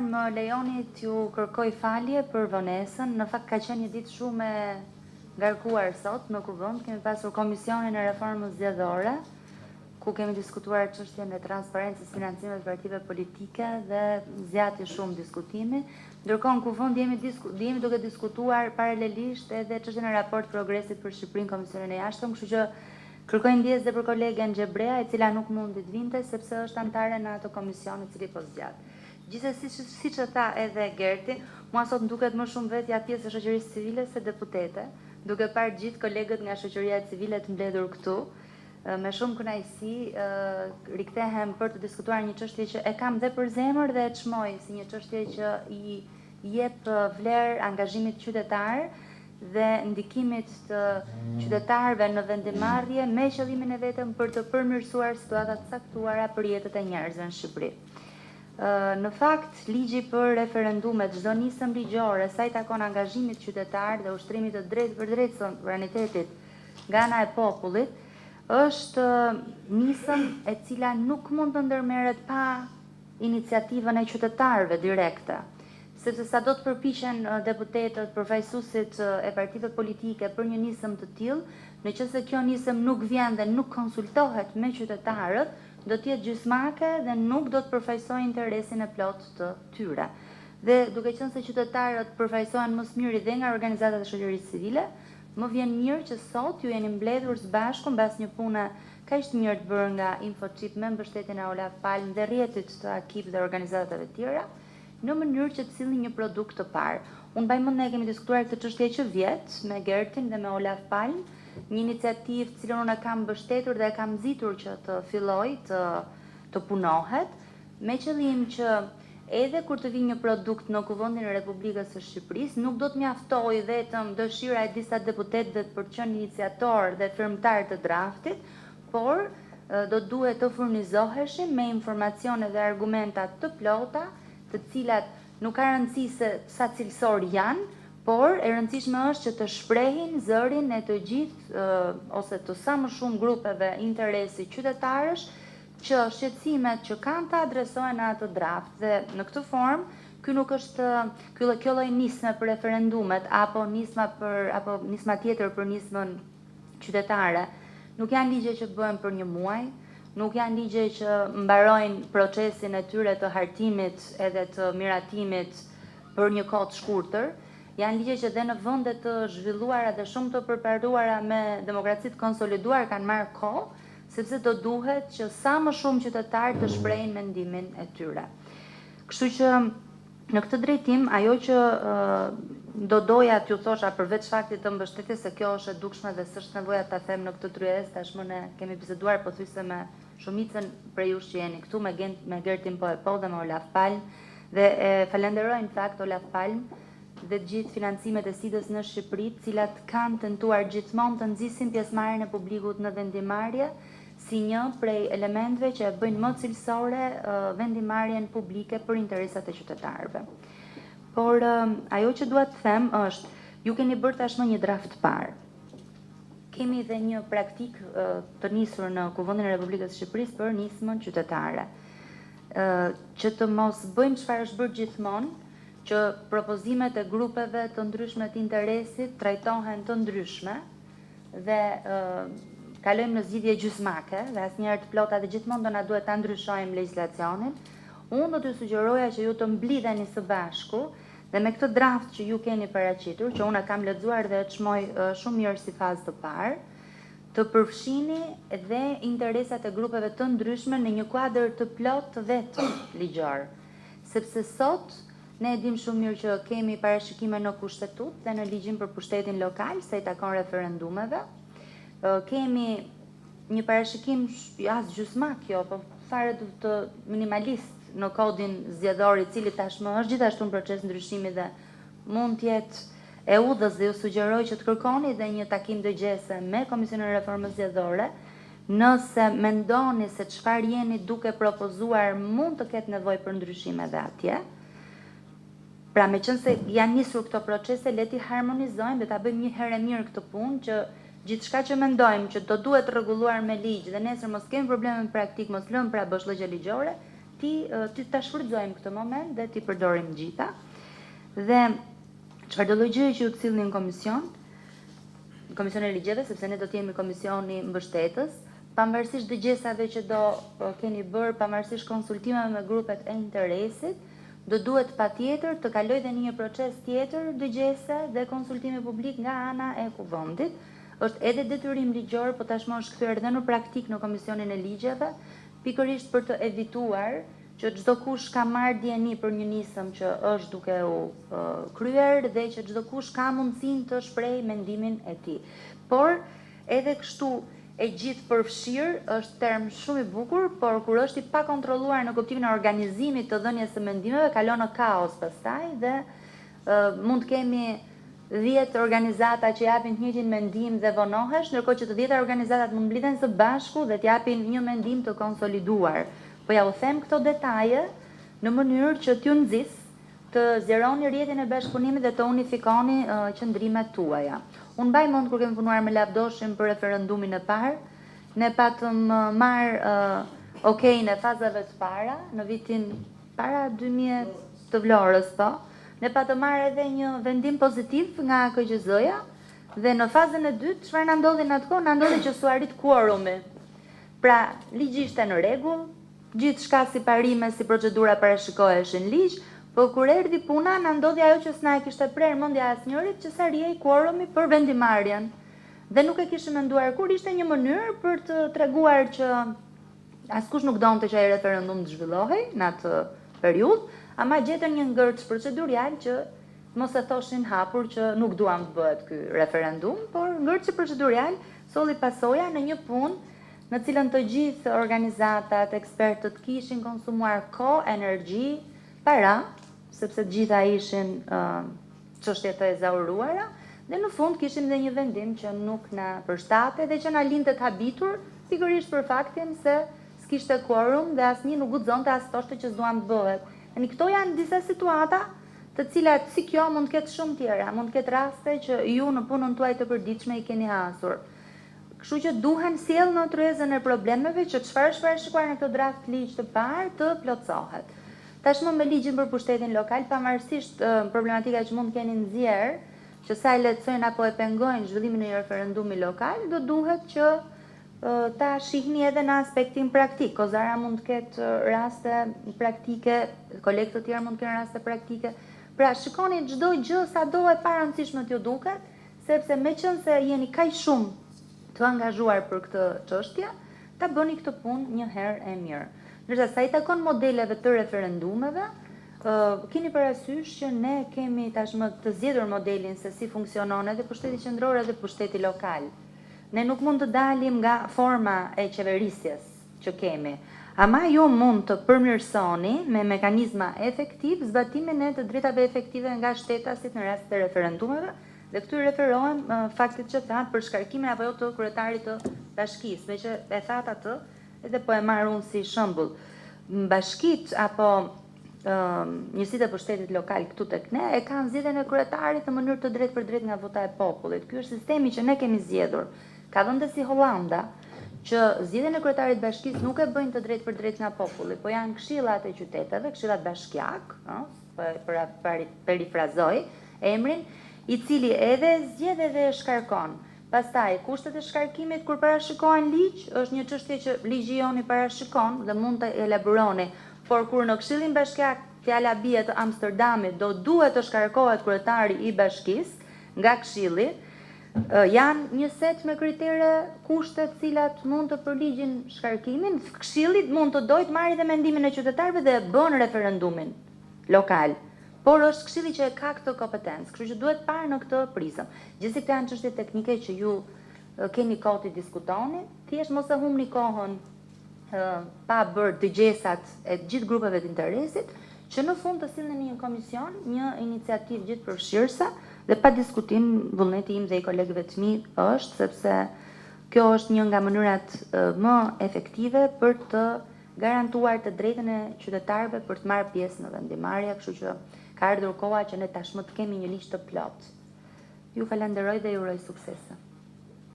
më lejoni t'ju kërkoj falje për vonesën. Në fakt ka qenë një ditë shumë e ngarkuar sot në kuvend. Kemi pasur komisionin e reformës zgjedhore, ku kemi diskutuar çështjen e transparencës financimit të partive politike dhe zgjati shumë diskutimi. Ndërkohë në kuvend jemi duke diskutuar paralelisht edhe çështjen e raport progresit për Shqipërinë Komisionin e Jashtëm, kështu që kërkoj ndjesë dhe për kolegen Xhebrea, e cila nuk mundi të vinte sepse është antare në atë komision i cili po zgjat. Gjithsesi, siç e tha edhe Gerti, mua sot më duket më shumë vetja pjesë e shoqërisë civile se deputete, duke parë gjithë kolegët nga shoqëria civile të mbledhur këtu. Me shumë kënaqësi rikthehem për të diskutuar një çështje që e kam dhe për zemër dhe e çmoj si një çështje që i jep vlerë angazhimit qytetar dhe ndikimit të qytetarëve në vendimarrje me qëllimin e vetëm për të përmirësuar situatat saktuara për jetët e njerëzve në Shqipëri. Në fakt, ligji për referendumet, çdo nisëm ligjore sa i takon angazhimit qytetar dhe ushtrimit të drejtë për drejtë sovranitetit nga ana e popullit, është nisëm e cila nuk mund të ndërmerret pa iniciativën e qytetarëve direkte. Sepse sa do të përpiqen deputetët, përfaqësuesit e partive politike për një nisëm të tillë, nëse kjo nisëm nuk vjen dhe nuk konsultohet me qytetarët, do të jetë gjysmake dhe nuk do të përfaqësojë interesin e plot të tyre. Dhe duke qenë se qytetarët përfaqësohen më së miri dhe nga organizatat e shoqërisë civile, më vjen mirë që sot ju jeni mbledhur së bashku mbas një pune kaq të mirë të bërë nga InfoChip me mbështetjen e Olaf Palm dhe rrjetit të Akip dhe organizatave të tjera, në mënyrë që të sillni një produkt të parë. Unë mbaj mend ne kemi diskutuar këtë çështje që vjet me Gertin dhe me Olaf Palm, një iniciativë të cilën unë kam mbështetur dhe e kam nxitur që të fillojë të punohet, me qëllim që edhe kur të vijë një produkt në Kuvendin e Republikës së Shqipërisë, nuk do të mjaftojë vetëm dëshira e disa deputetëve për të qenë iniciator dhe firmtar të draftit, por do duhet të furnizoheshim me informacione dhe argumenta të plota, të cilat nuk ka rëndësi se sa cilësor janë, por e rëndësishme është që të shprehin zërin e të gjithë ose të sa më shumë grupeve interesi qytetarësh që shqetësimet që kanë të adresohen në atë draft. Dhe në këtë formë, ky nuk është kjo lloj nisme për referendumet apo nisma tjetër për nismën qytetare. Nuk janë ligje që bëhen për një muaj, nuk janë ligje që mbarojnë procesin e tyre të hartimit edhe të miratimit për një kohë të shkurtër. Janë ligje që dhe në vende të zhvilluara dhe shumë të përparuara me demokraci të konsoliduar kanë marrë kohë, sepse do duhet që sa më shumë qytetarë të shprehin mendimin e tyre. Kështu që në këtë drejtim, ajo që do doja t'ju thosha përveç faktit të mbështetjes se kjo është e dukshme dhe s'është nevoja ta them në këtë tryezë, tashmë ne kemi biseduar pothuajse me shumicën prej jush që jeni këtu, me Gertin po dhe me Olaf Palm, dhe falenderoj në fakt Olaf Palm dhe gjithë financimet e SIDës në Shqipëri, të cilat kanë tentuar gjithmonë të nxisin pjesëmarrjen e publikut në vendimarrje si një prej elementeve që e bëjnë më cilësore vendimarrjen publike për interesat e qytetarëve. Por ajo që dua të them është, ju keni bërë tashmë një draft parë. Kemi dhe një praktik të nisur në Kuvendin e Republikës së Shqipërisë për nismën qytetare. Që të mos bëjmë çfarë është bërë gjithmonë, që propozimet e grupeve të ndryshme të interesit trajtohen të ndryshme dhe kalojmë në zgjidhje gjysmake dhe asnjëherë të plota dhe gjithmonë do na duhet ta ndryshojmë legjislacionin. Unë do t'ju sugjeroja që ju të mblidheni së bashku dhe me këtë draft që ju keni paraqitur, që unë kam lexuar dhe e çmoj shumë mirë si fazë të parë, të përfshini dhe interesat e grupeve të ndryshme në një kuadër të plot të vetëm ligjor. Sepse sot ne e dim shumë mirë që kemi parashikime në kushtetut dhe në ligjin për pushtetin lokal sa i takon referendumeve. Kemi një parashikim as gjysmak kjo, po fare të minimalist në kodin zgjedhor, i cili tashmë është gjithashtu në proces ndryshimi dhe mund të jetë e udhës, dhe ju sugjeroj që të kërkoni dhe një takim dëgjese me Komisionin e Reformës Zgjedhore, nëse mendoni se çfarë jeni duke propozuar mund të ketë nevojë për ndryshime dhe atje. Pra me qënë se janë nisur këto procese, le t'i harmonizojmë dhe ta bëjmë një herë e mirë këtë punë, që gjithçka që mendojmë që do duhet rregulluar me ligj dhe nesër mos kemi probleme praktik, mos lëmë pra boshllëgje ligjore, ta shfrytëzojmë këtë moment dhe t'i përdorim gjitha. Dhe çfarëdo lloj gjëje që ju të sillni në komision e ligjeve, sepse ne do të jemi komisioni mbështetës, pavarësisht dëgjesave që do keni bërë, pavarësisht konsultimeve me grupet e interesit, do duhet patjetër të kaloj dhe një proces tjetër dëgjese dhe konsultimi publik nga ana e kuvendit. Është edhe detyrim ligjor, po tashmë është kthyer edhe në praktik në Komisionin e Ligjeve, pikërisht për të evituar që çdo kush ka marrë dieni për një nisëm që është duke u kryer dhe që çdo kush ka mundësinë të shprehë mendimin e tij. Por edhe kështu e gjithë përfshirë është term shumë i bukur, por kur është i pakontrolluar në kuptimin e organizimit të dhënies së mendimeve, kalon në kaos pastaj dhe mund të kemi 10 organizata që japin të njëjtin mendim dhe vonohesh, ndërkohë që të 10 organizatat mund mblidhen së bashku dhe të japin një mendim të konsoliduar. Po ja u them këto detaje në mënyrë që t'ju nxis të zjeroni rrjetin e bashkëpunimit dhe të unifikoni qëndrimet tuaja. Unë mbaj mend kur kemi punuar me lavdoshin për referendumin e parë, ne patëm marr okej në fazave të para, në vitin para 2000 të Vlorës, po. Ne patëm marrë edhe një vendim pozitiv nga KQZ-ja dhe në fazën e dytë, çfarë na ndodhi në atë kohë? Na ndodhi që su arrit kuorumi. Pra, ligji ishte në rregull, gjithçka si parime, si procedura parashikoheshin ligj, po kur erdhi puna, na ndodhi ajo që s'na e kishte prerë mendja asnjërit që sa rriej kuorumi për vendimarrjen. Dhe nuk e kishim menduar kur ishte një mënyrë për të treguar që askush nuk donte që ai referendum të zhvillohej në atë periudhë, ama gjetën një ngërç procedurial që mos e thoshin hapur që nuk duam të bëhet ky referendum, por ngërçi procedurial solli pasoja në një punë në cilën të gjithë organizatat, ekspertët kishin konsumuar kohë, energji, para, sepse të gjitha ishin çështje të ezauruara, dhe në fund kishim dhe një vendim që nuk na përshtate dhe që na linte të habitur, pikërisht për faktin se s'kishte quorum dhe asnjë nuk guxonte as thoshte që s'duam të bëhet. Këto janë disa situata të cilat si kjo mund të ketë shumë tjera, mund të ketë raste që ju në punën tuaj të përditshme i keni hasur. Kështu që duhen sjell në tryezën e problemeve që çfarë është parashikuar në këtë draft ligj të parë të plotësohet. Tashmë me ligjin për pushtetin lokal, pavarësisht problematika që mund të keni nxjerr, që sa e lehtësojnë apo e pengojnë zhvillimin e një referendumi lokal, do duhet që ta shihni edhe në aspektin praktik. Kozara mund të ketë raste praktike, kolegët të tjerë mund të kenë raste praktike. Pra shikoni çdo gjë sado e parëndësishme t'ju duket, sepse meqense jeni kaq shumë të angazhuar për këtë çështje, ta bëni këtë punë një herë e mirë. Ndërsa sa i takon modeleve të referendumeve, keni parasysh që ne kemi tashmë të zgjedhur modelin se si funksionon edhe pushteti qendror edhe pushteti lokal. Ne nuk mund të dalim nga forma e qeverisjes që kemi, ama ju mund të përmirësoni me mekanizma efektiv zbatimin e të drejtave efektive nga shtetasit në rast të referendumeve, dhe këtu referohem faktit që thatë për shkarkimin apo jo të kryetarit të bashkisë, me që e thatë atë, edhe po e marr unë si shembull. Bashkit apo njësitë e pushtetit lokal këtu tek ne e kanë zgjedhjen e kryetarit në mënyrë të drejtë për drejtë nga vota e popullit. Ky është sistemi që ne kemi zgjedhur. Ka vende si Hollanda, që zgjedhjen e kryetarit bashkisë nuk e bëjnë të drejtë për drejtë nga populli, po janë këshillat e qyteteve, këshillat bashkiak, perifrazoj emrin, i cili edhe zgjedh edhe e shkarkon. Pastaj, kushtet e shkarkimit kur parashikohen ligj, është një çështje që ligji joni parashikon dhe mund të elaboroni, por kur në këshillin bashkiak fjala bie të Amsterdamit, do duhet të shkarkohet kryetari i bashkisë nga këshilli, janë një set me kritere, kushte të cilat mund të përligjin shkarkimin, këshilli mund të dojë të marrë dhe mendimin e qytetarëve dhe bën referendumin lokal. Por është këshilli që e ka këtë kompetencë, kështu që duhet parë në këtë prizëm. Gjithsesi këto janë çështje teknike që ju keni kohë të diskutoni, thjesht mos e humbni kohën pa bërë dëgjesat e gjithë grupeve të interesit, që në fund të sillni në një komision një iniciativë gjithëpërfshirëse dhe pa diskutim vullneti im dhe i kolegëve të mi është sepse kjo është një nga mënyrat më efektive për të garantuar të drejtën e qytetarëve për të marrë pjesë në vendimarrje, kështu që ka ardhur koha që ne tashmë të kemi një ligj të plotë. Ju falenderoj dhe ju uroj suksese.